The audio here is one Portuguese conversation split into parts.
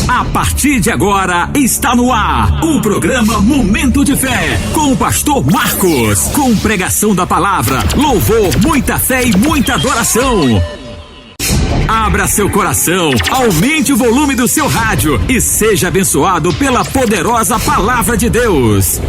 A partir de agora está no ar o programa Momento de Fé com o pastor Marcos, com pregação da palavra, louvor, muita fé e muita adoração. Abra seu coração, aumente o volume do seu rádio e seja abençoado pela poderosa palavra de Deus.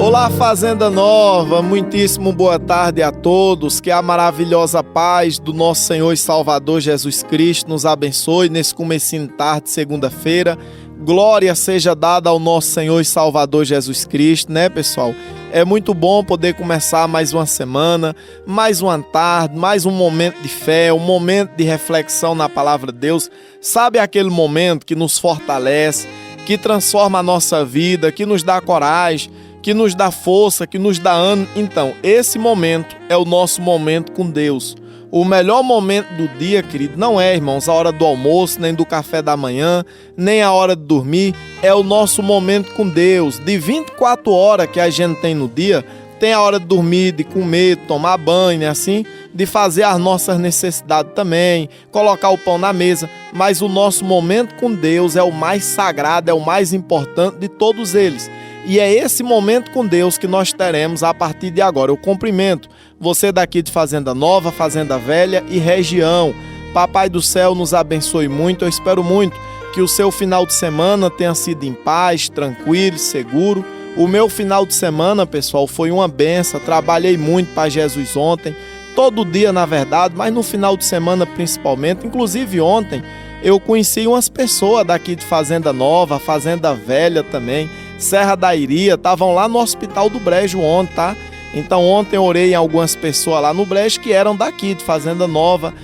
Olá, Fazenda Nova, muitíssimo boa tarde a todos, que a maravilhosa paz do nosso Senhor e Salvador Jesus Cristo nos abençoe nesse comecinho de tarde, segunda-feira. Glória seja dada ao nosso Senhor e Salvador Jesus Cristo, né, pessoal? É muito bom poder começar mais uma semana, mais uma tarde, mais um momento de fé, um momento de reflexão na palavra de Deus. Sabe aquele momento que nos fortalece, que transforma a nossa vida, que nos dá coragem, que nos dá força, que nos dá ânimo? Então, esse momento é o nosso momento com Deus. O melhor momento do dia, querido, não é, irmãos, a hora do almoço, nem do café da manhã, nem a hora de dormir. É o nosso momento com Deus. De 24 horas que a gente tem no dia, tem a hora de dormir, de comer, de tomar banho, né, assim, de fazer as nossas necessidades também, colocar o pão na mesa. Mas o nosso momento com Deus é o mais sagrado, é o mais importante de todos eles. E é esse momento com Deus que nós teremos a partir de agora. Eu cumprimento você daqui de Fazenda Nova, Fazenda Velha e região. Papai do céu nos abençoe muito. Eu espero muito que o seu final de semana tenha sido em paz, tranquilo, seguro. O meu final de semana, pessoal, foi uma benção. Trabalhei muito para Jesus ontem, todo dia na verdade, mas no final de semana principalmente. Inclusive ontem eu conheci umas pessoas daqui de Fazenda Nova, Fazenda Velha também, Serra da Iria, estavam lá no Hospital do Brejo ontem, tá? Então ontem eu orei em algumas pessoas lá no Brejo que eram daqui de Fazenda Nova,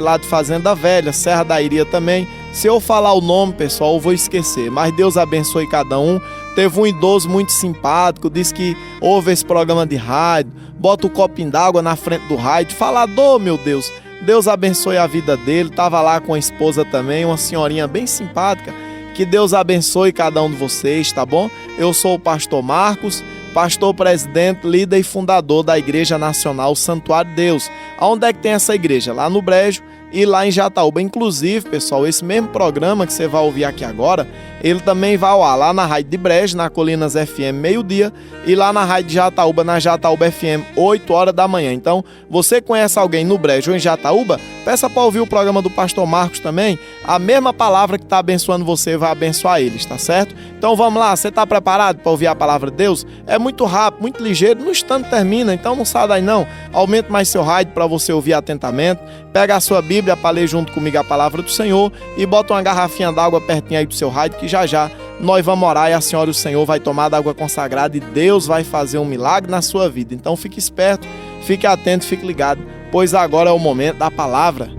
lá de Fazenda Velha, Serra da Iria também. Se eu falar o nome, pessoal, eu vou esquecer, mas Deus abençoe cada um. Teve um idoso muito simpático, disse que ouve esse programa de rádio, bota o copinho d'água na frente do rádio, falador, meu Deus. Deus abençoe a vida dele, estava lá com a esposa também, uma senhorinha bem simpática. Que Deus abençoe cada um de vocês, tá bom? Eu sou o pastor Marcos, pastor presidente, líder e fundador da Igreja Nacional Santuário de Deus. Aonde é que tem essa igreja? Lá no Brejo e lá em Jataúba. Inclusive, pessoal, esse mesmo programa que você vai ouvir aqui agora, ele também vai ao ar lá na Rádio de Brejo, na Colinas FM, meio-dia, e lá na Rádio de Jataúba, na Jataúba FM, 8 horas da manhã. Então, você conhece alguém no Brejo ou em Jataúba? Peça para ouvir o programa do pastor Marcos também. A mesma palavra que está abençoando você vai abençoar eles, tá certo? Então vamos lá, você está preparado para ouvir a palavra de Deus? É muito rápido, muito ligeiro, no instante termina, então não sai daí não. Aumente mais seu rádio para você ouvir atentamente. Pega a sua Bíblia para ler junto comigo a palavra do Senhor e bota uma garrafinha d'água pertinho aí do seu rádio, que já já nós vamos orar e a senhora e o Senhor vai tomar da água consagrada e Deus vai fazer um milagre na sua vida. Então fique esperto, fique atento, fique ligado, pois agora é o momento da palavra.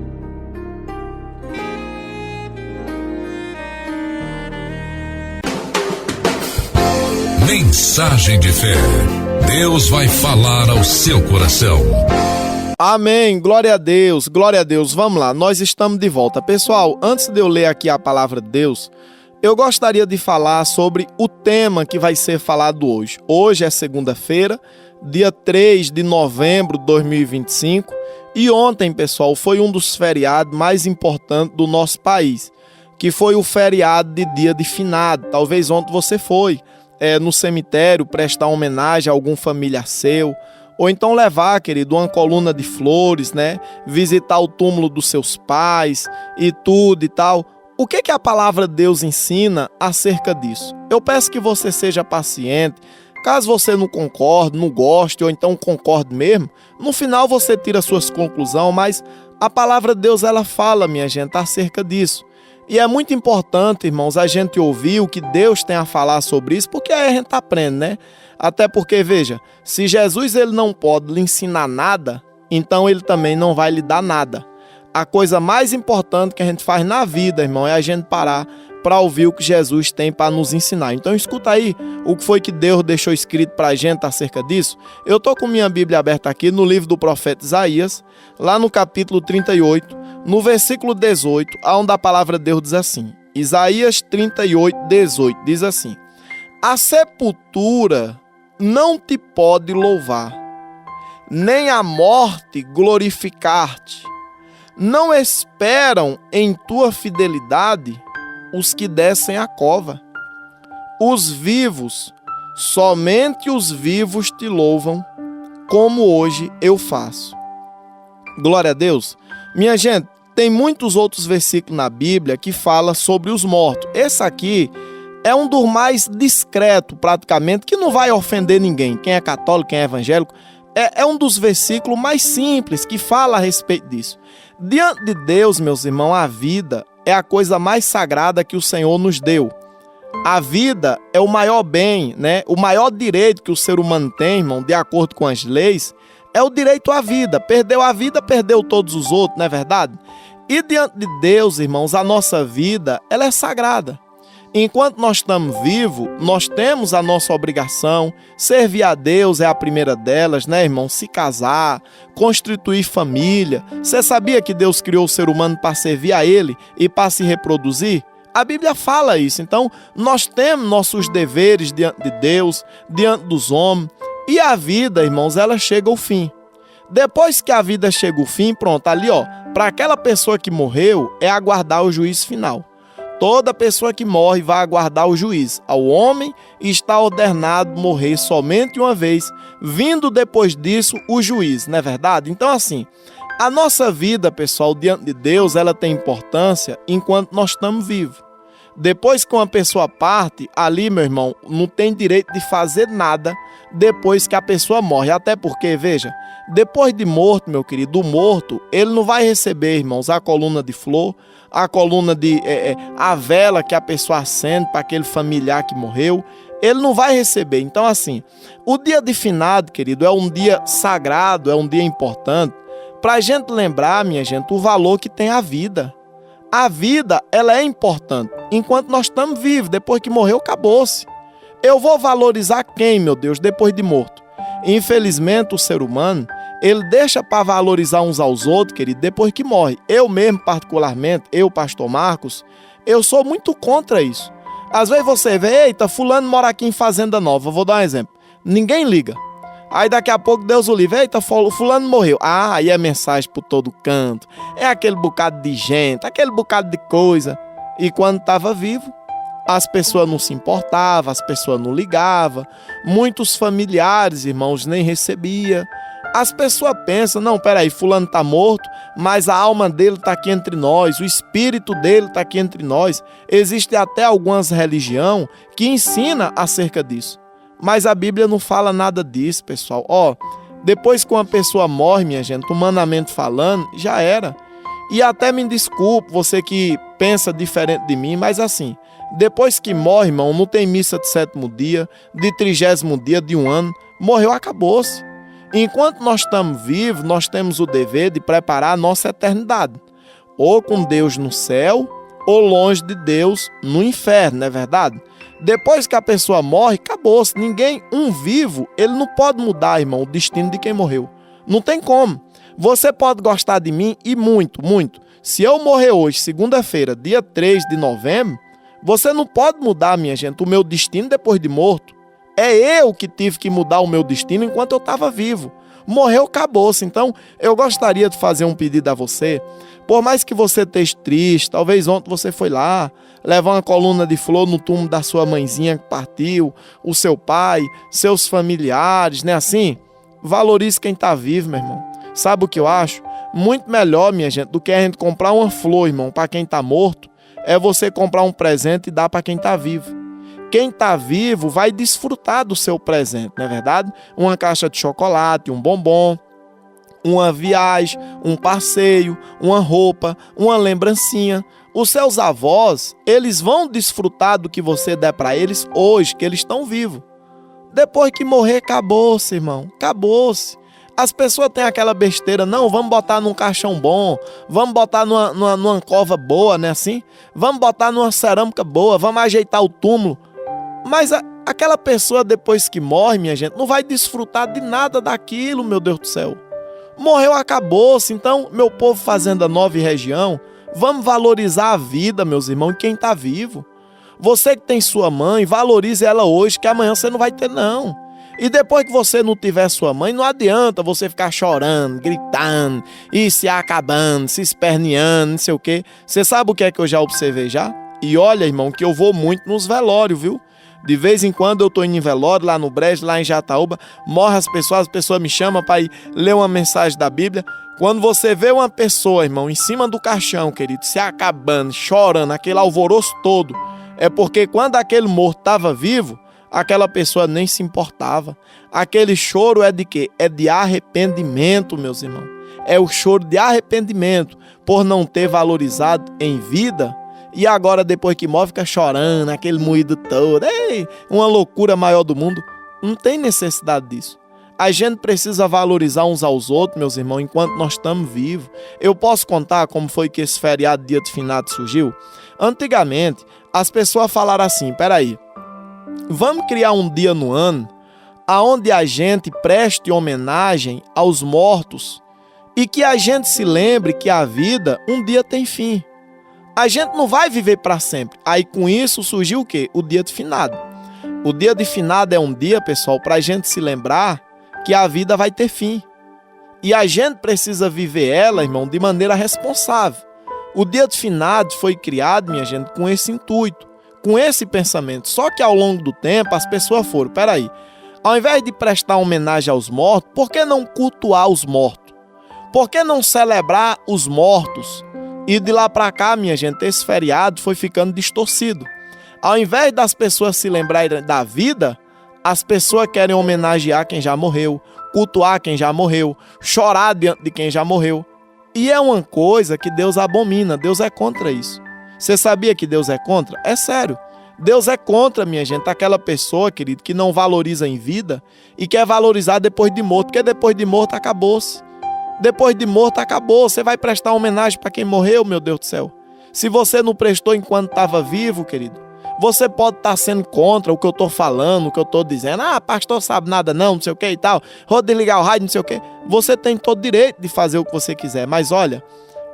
Mensagem de fé. Deus vai falar ao seu coração. Amém, glória a Deus, glória a Deus. Vamos lá, nós estamos de volta. Pessoal, antes de eu ler aqui a palavra de Deus, eu gostaria de falar sobre o tema que vai ser falado hoje. Hoje é segunda-feira, dia 3 de novembro de 2025, e ontem, pessoal, foi um dos feriados mais importantes do nosso país, que foi o feriado de dia de finado. Talvez ontem você foi no cemitério prestar homenagem a algum familiar seu, ou então levar, querido, uma coluna de flores, né? Visitar o túmulo dos seus pais e tudo e tal. O que a palavra de Deus ensina acerca disso? Eu peço que você seja paciente. Caso você não concorde, não goste, ou então concorde mesmo, no final você tira suas conclusões, mas a palavra de Deus, ela fala, minha gente, acerca disso. E é muito importante, irmãos, a gente ouvir o que Deus tem a falar sobre isso, porque aí a gente aprende, né? Até porque, veja, se Jesus ele não pode lhe ensinar nada, então ele também não vai lhe dar nada. A coisa mais importante que a gente faz na vida, irmão, é a gente parar para ouvir o que Jesus tem para nos ensinar. Então escuta aí o que foi que Deus deixou escrito para a gente acerca disso. Eu estou com minha Bíblia aberta aqui no livro do profeta Isaías, lá no capítulo 38, no versículo 18, onde a palavra de Deus diz assim. Isaías 38, 18, diz assim: a sepultura não te pode louvar, nem a morte glorificar-te. Não esperam em tua fidelidade os que descem a cova. Os vivos, somente os vivos te louvam, como hoje eu faço. Glória a Deus. Minha gente, tem muitos outros versículos na Bíblia que falam sobre os mortos. Esse aqui é um dos mais discretos, praticamente, que não vai ofender ninguém. Quem é católico, quem é evangélico, é um dos versículos mais simples que fala a respeito disso. Diante de Deus, meus irmãos, a vida é a coisa mais sagrada que o Senhor nos deu. A vida é o maior bem, né? O maior direito que o ser humano tem, irmão, de acordo com as leis, é o direito à vida. Perdeu a vida, perdeu todos os outros, não é verdade? E diante de Deus, irmãos, a nossa vida, ela é sagrada. Enquanto nós estamos vivos, nós temos a nossa obrigação. Servir a Deus é a primeira delas, né, irmão? Se casar, constituir família. Você sabia que Deus criou o ser humano para servir a Ele e para se reproduzir? A Bíblia fala isso. Então, nós temos nossos deveres diante de Deus, diante dos homens. E a vida, irmãos, ela chega ao fim. Depois que a vida chega ao fim, pronto, ali, ó, para aquela pessoa que morreu, é aguardar o juízo final. Toda pessoa que morre vai aguardar o juízo. Ao homem está ordenado morrer somente uma vez, vindo depois disso o juízo, não é verdade? Então, assim, a nossa vida, pessoal, diante de Deus, ela tem importância enquanto nós estamos vivos. Depois que uma pessoa parte, ali, meu irmão, não tem direito de fazer nada depois que a pessoa morre. Até porque, veja, depois de morto, meu querido, o morto, ele não vai receber, irmãos, a coluna de flor, a coluna de a vela que a pessoa acende para aquele familiar que morreu. Ele não vai receber. Então, assim, o dia de finado, querido, é um dia sagrado, é um dia importante para a gente lembrar, minha gente, o valor que tem a vida. A vida, ela é importante enquanto nós estamos vivos. Depois que morreu, acabou-se. Eu vou valorizar quem, meu Deus, depois de morto? Infelizmente, o ser humano, ele deixa para valorizar uns aos outros, querido, depois que morre. Eu mesmo, particularmente, eu, pastor Marcos, eu sou muito contra isso. Às vezes você vê, eita, fulano mora aqui em Fazenda Nova, vou dar um exemplo. Ninguém liga. Aí daqui a pouco Deus o livre, eita, fulano morreu. Ah, aí é mensagem por todo canto. É aquele bocado de gente, aquele bocado de coisa. E quando estava vivo, as pessoas não se importavam, as pessoas não ligavam. Muitos familiares, irmãos, nem recebiam. As pessoas pensam, não, peraí, fulano está morto, mas a alma dele está aqui entre nós, o espírito dele está aqui entre nós. Existe até algumas religiões que ensinam acerca disso. Mas a Bíblia não fala nada disso, pessoal. Ó, depois que uma pessoa morre, minha gente, humanamente falando, já era. E até me desculpe, você que pensa diferente de mim, mas assim, depois que morre, irmão, não tem missa de 7º dia, de 30º dia, de um ano, morreu, acabou-se. Enquanto nós estamos vivos, nós temos o dever de preparar a nossa eternidade. Ou com Deus no céu, ou longe de Deus no inferno, não é verdade? Depois que a pessoa morre, acabou-se. Ninguém, um vivo, ele não pode mudar, irmão, o destino de quem morreu. Não tem como. Você pode gostar de mim e muito, muito. Se eu morrer hoje, segunda-feira, dia 3 de novembro, você não pode mudar, minha gente, o meu destino depois de morto. É eu que tive que mudar o meu destino enquanto eu estava vivo. Morreu, acabou-se. Então, eu gostaria de fazer um pedido a você. Por mais que você esteja triste, talvez ontem você foi lá, levar uma coluna de flor no túmulo da sua mãezinha que partiu, o seu pai, seus familiares, né? Assim, valorize quem está vivo, meu irmão. Sabe o que eu acho? Muito melhor, minha gente, do que a gente comprar uma flor, irmão, para quem está morto, é você comprar um presente e dar para quem está vivo. Quem está vivo vai desfrutar do seu presente, não é verdade? Uma caixa de chocolate, um bombom, uma viagem, um passeio, uma roupa, uma lembrancinha. Os seus avós, eles vão desfrutar do que você der para eles hoje, que eles estão vivos. Depois que morrer, acabou-se, irmão, acabou-se. As pessoas têm aquela besteira, não, vamos botar num caixão bom, vamos botar numa cova boa, né assim? Vamos botar numa cerâmica boa, vamos ajeitar o túmulo. Mas aquela pessoa, depois que morre, minha gente, não vai desfrutar de nada daquilo, meu Deus do céu. Morreu, acabou-se. Então, meu povo Fazenda Nova e região, vamos valorizar a vida, meus irmãos, e quem está vivo. Você que tem sua mãe, valorize ela hoje, que amanhã você não vai ter, não. E depois que você não tiver sua mãe, não adianta você ficar chorando, gritando, e se acabando, se esperneando, não sei o quê. Você sabe o que é que eu já observei já? E olha, irmão, que eu vou muito nos velórios, viu? De vez em quando eu tô indo em velório, lá no Brejo, lá em Jataúba, morre as pessoas me chamam para ir ler uma mensagem da Bíblia. Quando você vê uma pessoa, irmão, em cima do caixão, querido, se acabando, chorando, aquele alvoroço todo, é porque quando aquele morto estava vivo, aquela pessoa nem se importava. Aquele choro é de quê? É de arrependimento, meus irmãos. É o choro de arrependimento por não ter valorizado em vida. E agora, depois que morre, fica chorando, aquele moído todo. Ei, uma loucura maior do mundo. Não tem necessidade disso. A gente precisa valorizar uns aos outros, meus irmãos, enquanto nós estamos vivos. Eu posso contar como foi que esse feriado, dia de finado, surgiu? Antigamente, as pessoas falaram assim, peraí, vamos criar um dia no ano onde a gente preste homenagem aos mortos e que a gente se lembre que a vida um dia tem fim. A gente não vai viver para sempre. Aí com isso surgiu o quê? O dia de finado. O dia de finado é um dia, pessoal, para a gente se lembrar que a vida vai ter fim. E a gente precisa viver ela, irmão, de maneira responsável. O dia de finado foi criado, minha gente, com esse intuito, com esse pensamento. Só que ao longo do tempo as pessoas foram, peraí, ao invés de prestar homenagem aos mortos, por que não cultuar os mortos? Por que não celebrar os mortos? E de lá para cá, minha gente, esse feriado foi ficando distorcido. Ao invés das pessoas se lembrarem da vida, as pessoas querem homenagear quem já morreu, cultuar quem já morreu, chorar diante de quem já morreu. E é uma coisa que Deus abomina, Deus é contra isso. Você sabia que Deus é contra? É sério. Deus é contra, minha gente, aquela pessoa, querido, que não valoriza em vida e quer valorizar depois de morto, porque depois de morto acabou-se. Depois de morto, acabou. Você vai prestar homenagem para quem morreu, meu Deus do céu. Se você não prestou enquanto estava vivo, querido, você pode estar sendo contra o que eu estou falando, o que eu estou dizendo. Ah, pastor sabe nada não sei o que e tal. Vou desligar o rádio, não sei o que. Você tem todo direito de fazer o que você quiser. Mas olha,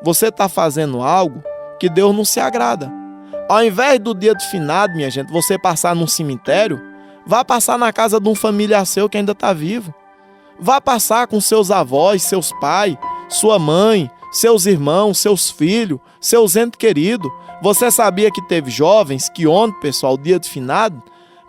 você está fazendo algo que Deus não se agrada. Ao invés do dia de finado, minha gente, você passar num cemitério, vá passar na casa de um familiar seu que ainda está vivo. Vá passar com seus avós, seus pais, sua mãe, seus irmãos, seus filhos, seus entes queridos. Você sabia que teve jovens que ontem, pessoal, dia de finado,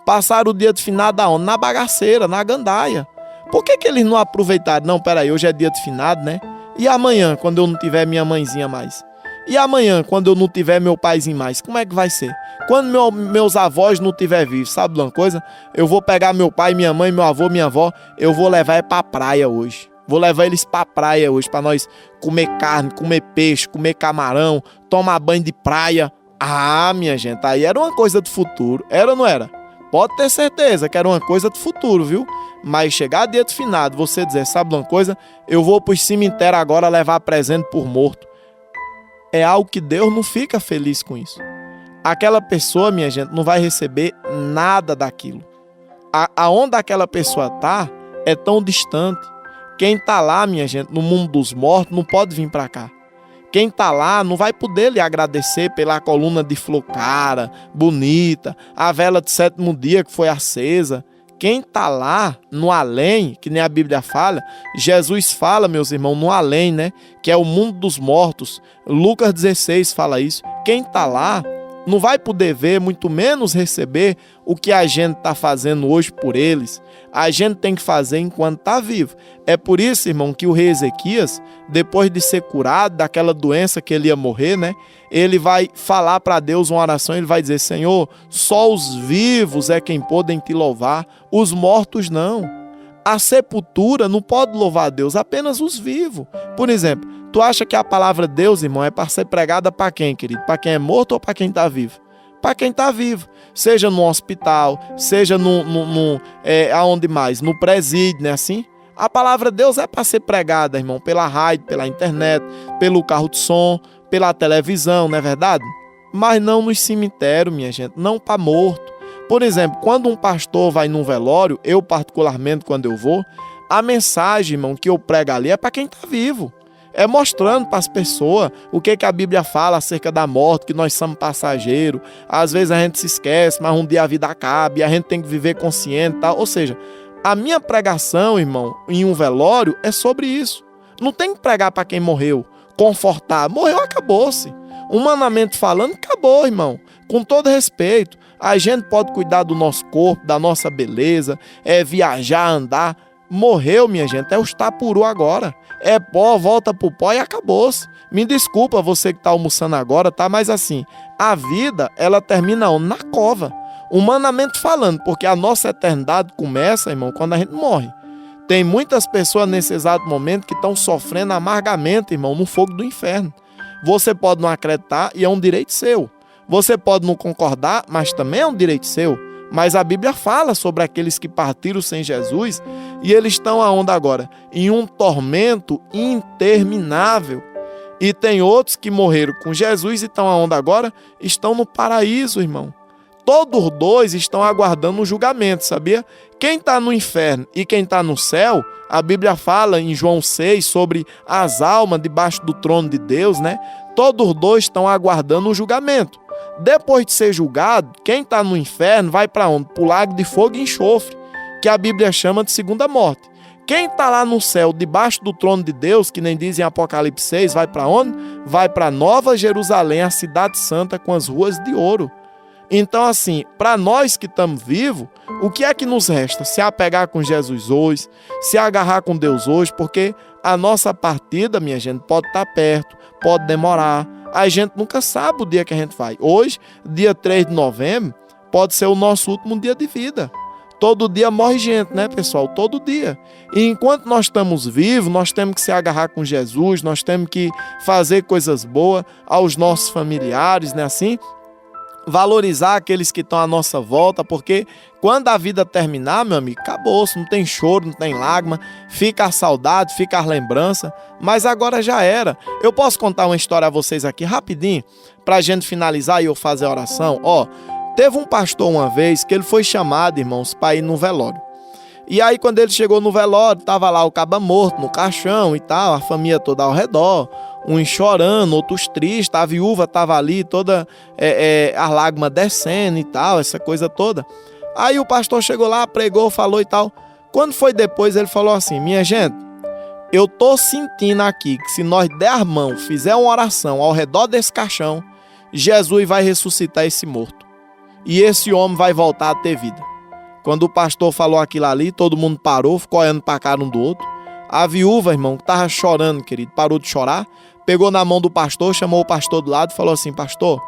passaram o dia de finado aonde? Na bagaceira, na gandaia. Por que eles não aproveitaram? Não, peraí, hoje é dia de finado, né? E amanhã, quando eu não tiver minha mãezinha mais? E amanhã, quando eu não tiver meu paizinho mais? Como é que vai ser? Quando meus avós não estiver vivos, sabe de uma coisa? Eu vou pegar meu pai, minha mãe, meu avô, minha avó, eu vou levar eles pra praia hoje. Vou levar eles pra praia hoje, pra nós comer carne, comer peixe, comer camarão, tomar banho de praia. Ah, minha gente, aí era uma coisa do futuro. Era ou não era? Pode ter certeza que era uma coisa do futuro, viu? Mas chegar dia de finado, você dizer, sabe de uma coisa? Eu vou pro cemitério agora levar presente por morto. É algo que Deus não fica feliz com isso. Aquela pessoa, minha gente, não vai receber nada daquilo. Aonde aquela pessoa tá é tão distante. Quem tá lá, minha gente, no mundo dos mortos, não pode vir para cá. Quem tá lá não vai poder lhe agradecer pela coluna de flor cara, bonita, a vela de sétimo dia que foi acesa. Quem tá lá no além, que nem a Bíblia fala, Jesus fala, meus irmãos, no além, né? Que é o mundo dos mortos. Lucas 16 fala isso. Quem tá lá não vai poder ver, muito menos receber o que a gente está fazendo hoje por eles. A gente tem que fazer enquanto está vivo. É por isso, irmão, que o rei Ezequias, depois de ser curado daquela doença que ele ia morrer, né? Ele vai falar para Deus uma oração, ele vai dizer, Senhor, só os vivos é quem podem te louvar, os mortos não. A sepultura não pode louvar a Deus, apenas os vivos. Por exemplo, tu acha que a palavra Deus, irmão, é para ser pregada para quem, querido? Para quem é morto ou para quem está vivo? Para quem está vivo. Seja no hospital, seja aonde mais? No presídio, não é assim? A palavra Deus é para ser pregada, irmão, pela rádio, pela internet, pelo carro de som, pela televisão, não é verdade? Mas não no cemitério, minha gente, não para morto. Por exemplo, quando um pastor vai num velório, eu particularmente quando eu vou, a mensagem, irmão, que eu prego ali é para quem está vivo. É mostrando para as pessoas o que a Bíblia fala acerca da morte, que nós somos passageiros. Às vezes a gente se esquece, mas um dia a vida acaba e a gente tem que viver consciente, tá? Ou seja, A minha pregação, irmão, em um velório é sobre isso. Não tem que pregar para quem morreu, confortar. Morreu, acabou-se. Humanamente falando, acabou, irmão. Com todo respeito, a gente pode cuidar do nosso corpo, da nossa beleza, viajar, andar. Morreu, minha gente, é o estapuru agora. É pó, volta pro pó e acabou-se. Me desculpa você que tá almoçando agora, tá? Mas assim, a vida, ela termina onde? Na cova. Humanamente falando, porque a nossa eternidade começa, irmão, quando a gente morre. Tem muitas pessoas nesse exato momento que estão sofrendo amargamente, irmão, no fogo do inferno. Você pode não acreditar e é um direito seu. Você pode não concordar, mas também é um direito seu. Mas a Bíblia fala sobre aqueles que partiram sem Jesus e eles estão aonde agora? Em um tormento interminável. E tem outros que morreram com Jesus e estão aonde agora? Estão no paraíso, irmão. Todos dois estão aguardando o julgamento, sabia? Quem está no inferno e quem está no céu, a Bíblia fala em João 6 sobre as almas debaixo do trono de Deus, né? Todos dois estão aguardando o julgamento. Depois de ser julgado, quem está no inferno vai para onde? Para o lago de fogo e enxofre, que a Bíblia chama de segunda morte. Quem está lá no céu, debaixo do trono de Deus, que nem diz em Apocalipse 6, vai para onde? Vai para Nova Jerusalém, a cidade santa com as ruas de ouro. Então, assim, para nós que estamos vivos, o que é que nos resta? Se apegar com Jesus hoje, se agarrar com Deus hoje, porque a nossa partida, minha gente, pode estar perto, pode demorar. A gente nunca sabe o dia que a gente vai. Hoje, dia 3 de novembro, pode ser o nosso último dia de vida. Todo dia morre gente, né, pessoal? Todo dia. E enquanto nós estamos vivos, nós temos que se agarrar com Jesus, nós temos que fazer coisas boas aos nossos familiares, né, assim? Valorizar aqueles que estão à nossa volta, porque quando a vida terminar, meu amigo, acabou-se, não tem choro, não tem lágrima, fica a saudade, fica a lembrança, mas agora já era. Eu posso contar uma história a vocês aqui rapidinho, pra gente finalizar e eu fazer a oração? Teve um pastor uma vez que ele foi chamado, irmãos, para ir no velório. E aí quando ele chegou no velório, tava lá o caba morto no caixão e tal, a família toda ao redor, uns chorando, outros tristes, a viúva estava ali toda a lágrima descendo e tal, essa coisa toda. Aí o pastor chegou lá, pregou, falou e tal. Quando foi depois, ele falou assim: minha gente, eu tô sentindo aqui que se nós der a mão, fizer uma oração ao redor desse caixão, Jesus vai ressuscitar esse morto. E esse homem vai voltar a ter vida. Quando o pastor falou aquilo ali, todo mundo parou, ficou olhando para a cara um do outro. A viúva, irmão, que estava chorando, querido, parou de chorar, pegou na mão do pastor, chamou o pastor do lado e falou assim: pastor,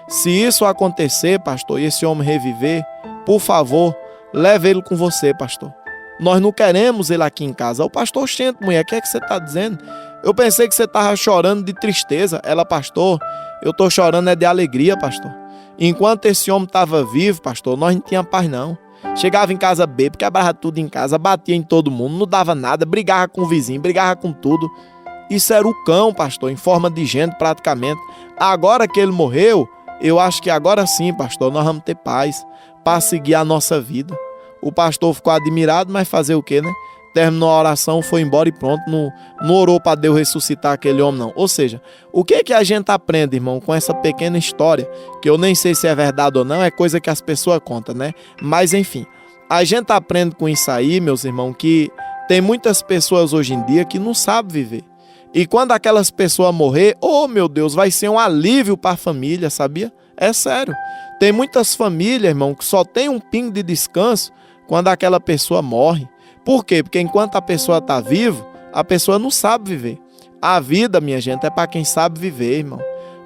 se isso acontecer, pastor, e esse homem reviver, por favor, leve ele com você, pastor. Nós não queremos ele aqui em casa. O pastor: gente, mulher, o que é que você está dizendo? Eu pensei que você estava chorando de tristeza. Ela: pastor, eu estou chorando de alegria, pastor. Enquanto esse homem estava vivo, pastor, nós não tínhamos paz não. Chegava em casa bêbado, quebrava tudo em casa, batia em todo mundo, não dava nada, brigava com o vizinho, brigava com tudo. Isso era o cão, pastor, em forma de gente praticamente. Agora que ele morreu, eu acho que agora sim, pastor, nós vamos ter paz para seguir a nossa vida. O pastor ficou admirado, mas fazer o quê, né? Terminou a oração, foi embora e pronto, não orou para Deus ressuscitar aquele homem, não. Ou seja, o que a gente aprende, irmão, com essa pequena história, que eu nem sei se é verdade ou não, é coisa que as pessoas contam, né? Mas enfim, a gente aprende com isso aí, meus irmãos, que tem muitas pessoas hoje em dia que não sabem viver. E quando aquelas pessoas morrer, oh meu Deus, vai ser um alívio para a família, sabia? É sério. Tem muitas famílias, irmão, que só tem um pingo de descanso quando aquela pessoa morre. Por quê? Porque enquanto a pessoa está viva, a pessoa não sabe viver. A vida, minha gente, é para quem sabe viver, irmão.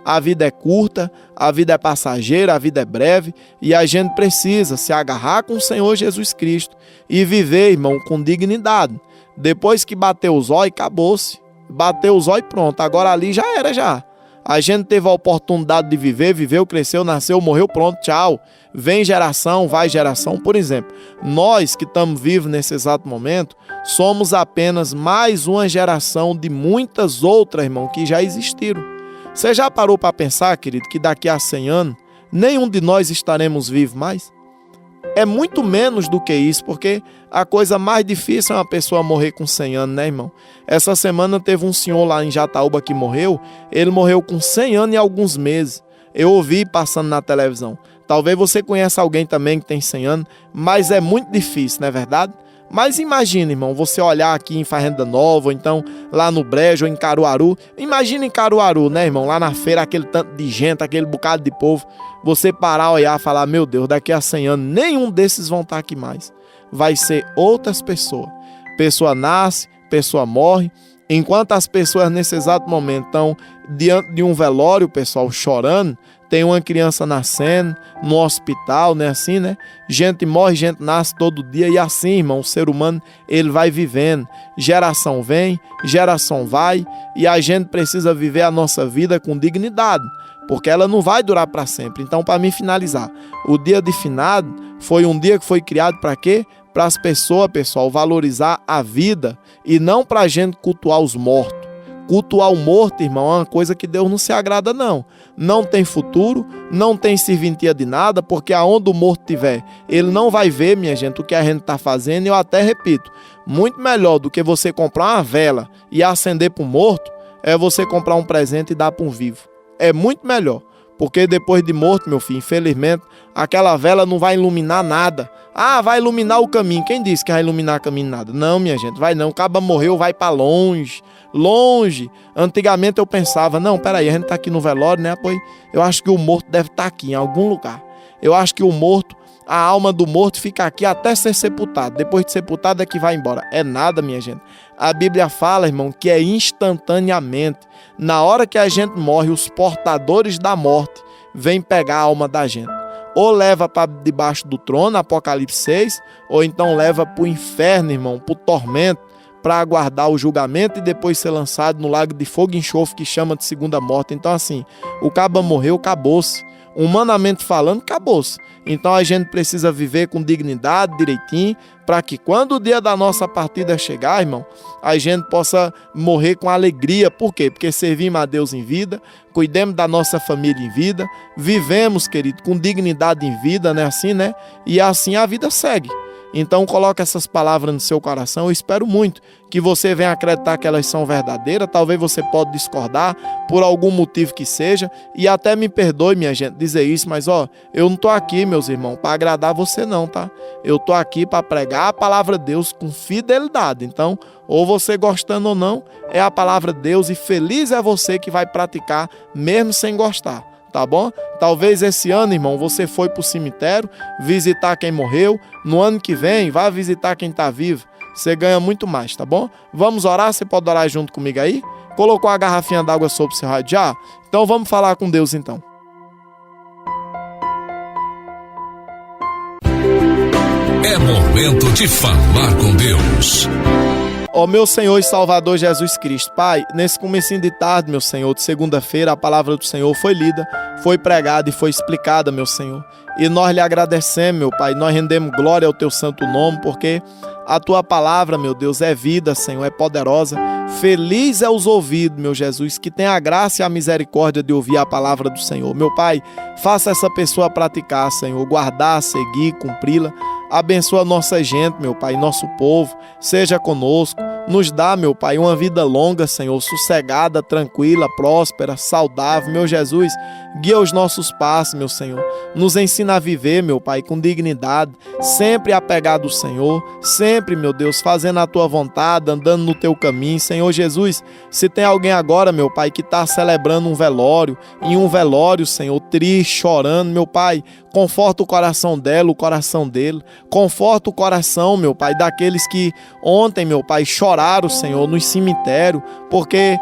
A vida é curta, a vida é passageira, a vida é breve e a gente precisa se agarrar com o Senhor Jesus Cristo e viver, irmão, com dignidade. Depois que bateu os olhos, acabou-se. Bateu os olhos e pronto. Agora ali já era, já. A gente teve a oportunidade de viver, viveu, cresceu, nasceu, morreu, pronto, tchau. Vem geração, vai geração. Por exemplo, nós que estamos vivos nesse exato momento, somos apenas mais uma geração de muitas outras, irmão, que já existiram. Você já parou para pensar, querido, que daqui a 100 anos, nenhum de nós estaremos vivos mais? É muito menos do que isso, porque a coisa mais difícil é uma pessoa morrer com 100 anos, né, irmão? Essa semana teve um senhor lá em Jataúba que morreu, ele morreu com 100 anos e alguns meses. Eu ouvi passando na televisão. Talvez você conheça alguém também que tem 100 anos, mas é muito difícil, não é verdade? Mas imagina, irmão, você olhar aqui em Fazenda Nova, ou então lá no Brejo, ou em Caruaru. Imagina em Caruaru, né, irmão? Lá na feira, aquele tanto de gente, aquele bocado de povo. Você parar, olhar e falar, meu Deus, daqui a 100 anos, nenhum desses vão estar aqui mais. Vai ser outras pessoas. Pessoa nasce, pessoa morre. Enquanto as pessoas nesse exato momento estão diante de um velório, pessoal, chorando, tem uma criança nascendo no hospital, né, assim, né? Gente morre, gente nasce todo dia e assim, irmão, o ser humano, ele vai vivendo. Geração vem, geração vai e a gente precisa viver a nossa vida com dignidade, porque ela não vai durar para sempre. Então, para mim finalizar, o dia de finado foi um dia que foi criado para quê? Para as pessoas, pessoal, valorizar a vida e não para a gente cultuar os mortos. Cultuar o morto, irmão, é uma coisa que Deus não se agrada, não. Não tem futuro, não tem serventia de nada, porque aonde o morto estiver, ele não vai ver, minha gente, o que a gente está fazendo. E eu até repito, muito melhor do que você comprar uma vela e acender para um morto, é você comprar um presente e dar para um vivo. É muito melhor. Porque depois de morto, meu filho, infelizmente, aquela vela não vai iluminar nada. Ah, vai iluminar o caminho. Quem disse que vai iluminar o caminho? Nada. Não, minha gente, vai não. O caba morreu, vai para longe. Longe. Antigamente eu pensava, não, peraí, a gente tá aqui no velório, né? Pois eu acho que o morto deve estar aqui, em algum lugar. Eu acho que o morto, a alma do morto fica aqui até ser sepultado. Depois de sepultado é que vai embora. É nada, minha gente. A Bíblia fala, irmão, que é instantaneamente. Na hora que a gente morre, os portadores da morte vêm pegar a alma da gente. Ou leva para debaixo do trono, Apocalipse 6, ou então leva para o inferno, irmão, para o tormento, para aguardar o julgamento e depois ser lançado no lago de fogo e enxofre que chama de segunda morte. Então assim, o caba morreu, acabou-se. Humanamente falando, acabou-se. Então a gente precisa viver com dignidade, direitinho, para que quando o dia da nossa partida chegar, irmão, a gente possa morrer com alegria. Por quê? Porque servimos a Deus em vida, cuidemos da nossa família em vida, vivemos, querido, com dignidade em vida, né? Assim, né? E assim a vida segue. Então coloque essas palavras no seu coração. Eu espero muito que você venha acreditar que elas são verdadeiras. Talvez você pode discordar por algum motivo que seja. E até me perdoe, minha gente, dizer isso. Mas ó, eu não tô aqui, meus irmãos, para agradar você não, tá? Eu tô aqui para pregar a palavra de Deus com fidelidade. Então, ou você gostando ou não, é a palavra de Deus. E feliz é você que vai praticar mesmo sem gostar. Tá bom? Talvez esse ano, irmão, você foi pro cemitério visitar quem morreu. No ano que vem, vá visitar quem tá vivo. Você ganha muito mais, tá bom? Vamos orar? Você pode orar junto comigo aí? Colocou a garrafinha d'água sobre o seu rádio já? Então vamos falar com Deus então. É momento de falar com Deus. Ó meu Senhor e Salvador Jesus Cristo, Pai, nesse comecinho de tarde, meu Senhor, de segunda-feira, a palavra do Senhor foi lida, foi pregada e foi explicada, meu Senhor. E nós lhe agradecemos, meu Pai, nós rendemos glória ao Teu santo nome, porque a Tua palavra, meu Deus, é vida, Senhor, é poderosa. Feliz é os ouvidos, meu Jesus, que tem a graça e a misericórdia de ouvir a palavra do Senhor. Meu Pai, faça essa pessoa praticar, Senhor, guardar, seguir, cumpri-la. Abençoa nossa gente, meu Pai, nosso povo, seja conosco. Nos dá, meu Pai, uma vida longa, Senhor, sossegada, tranquila, próspera, saudável. Meu Jesus, guia os nossos passos, meu Senhor. Nos ensina a viver, meu Pai, com dignidade, sempre apegado ao Senhor, sempre, meu Deus, fazendo a Tua vontade, andando no Teu caminho. Senhor Jesus, se tem alguém agora, meu Pai, que está celebrando um velório, em um velório, Senhor, triste, chorando, meu Pai, conforta o coração dela, o coração dele. Conforta o coração, meu Pai, daqueles que ontem, meu Pai, choraram, Senhor, no cemitério, porque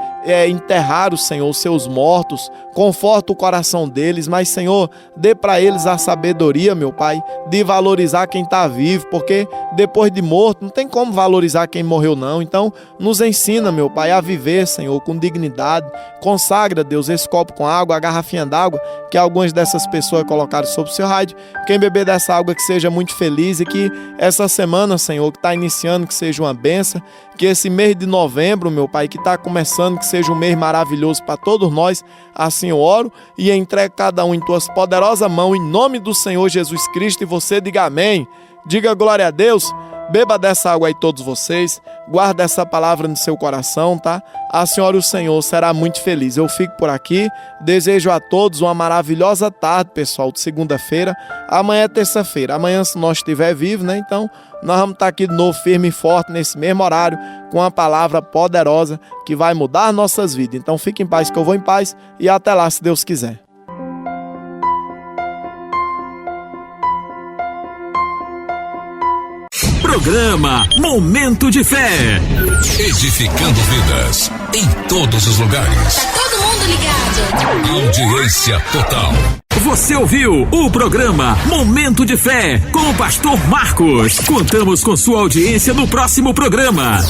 enterraram, Senhor, seus mortos. Conforta o coração deles, mas, Senhor, dê para eles a sabedoria, meu Pai, de valorizar quem está vivo, porque depois de morto não tem como valorizar quem morreu, não. Então, nos ensina, meu Pai, a viver, Senhor, com dignidade. Consagra, Deus, esse copo com água, a garrafinha d'água que algumas dessas pessoas colocaram sobre o seu rádio. Quem beber dessa água que seja muito feliz e que essa semana, Senhor, que está iniciando, que seja uma bênção, que esse mês de novembro, meu Pai, que está começando, que seja um mês maravilhoso para todos nós. Assim eu oro e entrego cada um em Tuas poderosas mãos, em nome do Senhor Jesus Cristo, e você diga amém. Diga glória a Deus. Beba dessa água aí todos vocês, guarda essa palavra no seu coração, tá? A senhora e o Senhor será muito feliz. Eu fico por aqui, desejo a todos uma maravilhosa tarde, pessoal, de segunda-feira. Amanhã é terça-feira, amanhã se nós estiver vivo, né? Então nós vamos estar aqui de novo firme e forte nesse mesmo horário, com uma palavra poderosa que vai mudar nossas vidas. Então fique em paz que eu vou em paz e até lá se Deus quiser. Programa Momento de Fé. Edificando vidas em todos os lugares. Todo mundo ligado. Audiência total. Você ouviu o programa Momento de Fé com o pastor Marcos. Contamos com sua audiência no próximo programa.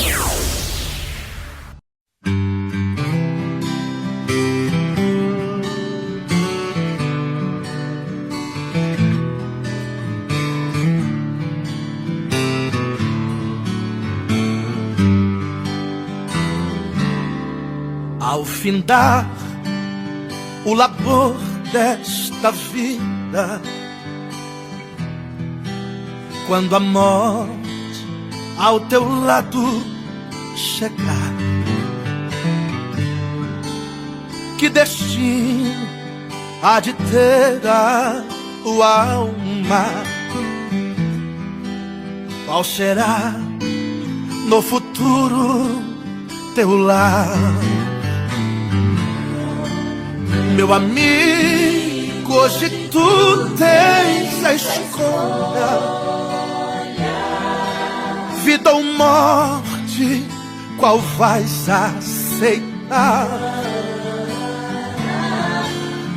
Ao findar o labor desta vida, quando a morte ao teu lado chegar, que destino há de ter a tua alma? Qual será no futuro teu lar? Meu amigo, hoje tu tens a escolha, vida ou morte, qual vais aceitar?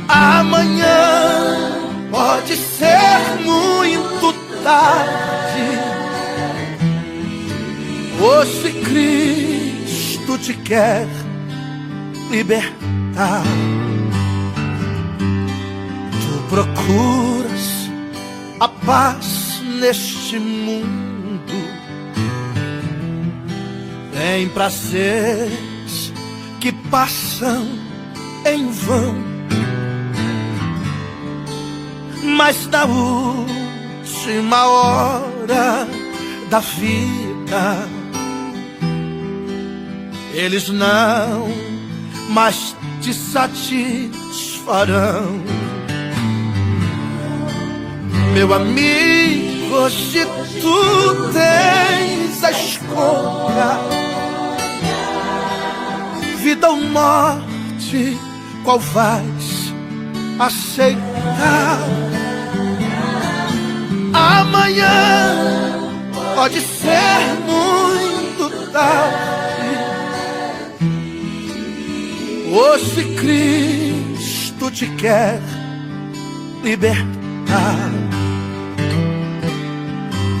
Amanhã pode ser muito tarde. Hoje Cristo te quer libertar. Procuras a paz neste mundo, tem prazeres que passam em vão, mas na última hora da vida eles não mais te satisfarão. Meu amigo, hoje tu tens a escolha, vida ou morte, qual vais aceitar? Amanhã pode ser muito tarde. Hoje Cristo te quer libertar.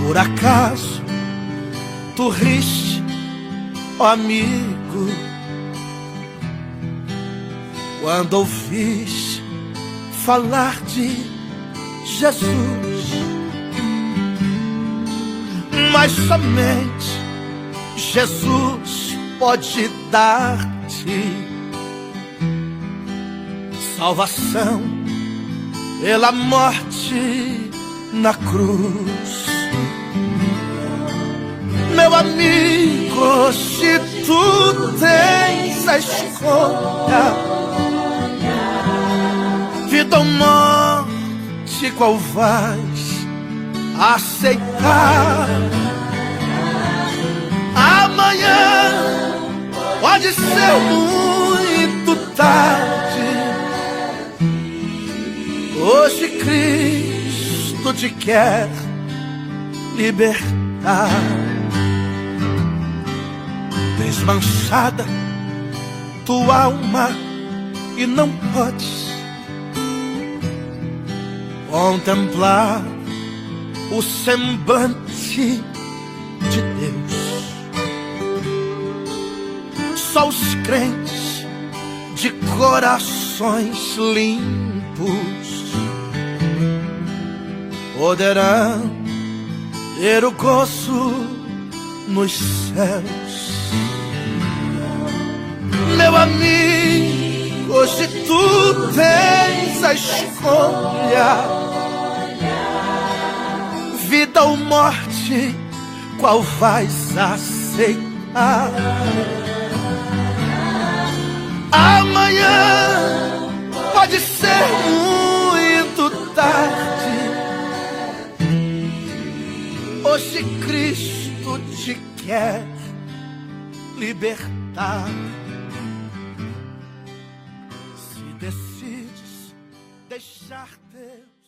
Por acaso tu riste, ó amigo, quando ouviste falar de Jesus? Mas somente Jesus pode dar-te salvação pela morte na cruz. Meu amigo, se tu tens a escolha, vida ou morte, qual vais aceitar? Amanhã pode ser muito tarde. Hoje Cristo te quer libertar. Desmanchada tua alma e não podes contemplar o semblante de Deus. Só os crentes de corações limpos poderão ter o gozo nos céus. Meu amigo, hoje tu tens a escolha, vida ou morte, qual vais aceitar. Amanhã pode ser muito tarde. Hoje Cristo te quer libertar. Se decides deixar Deus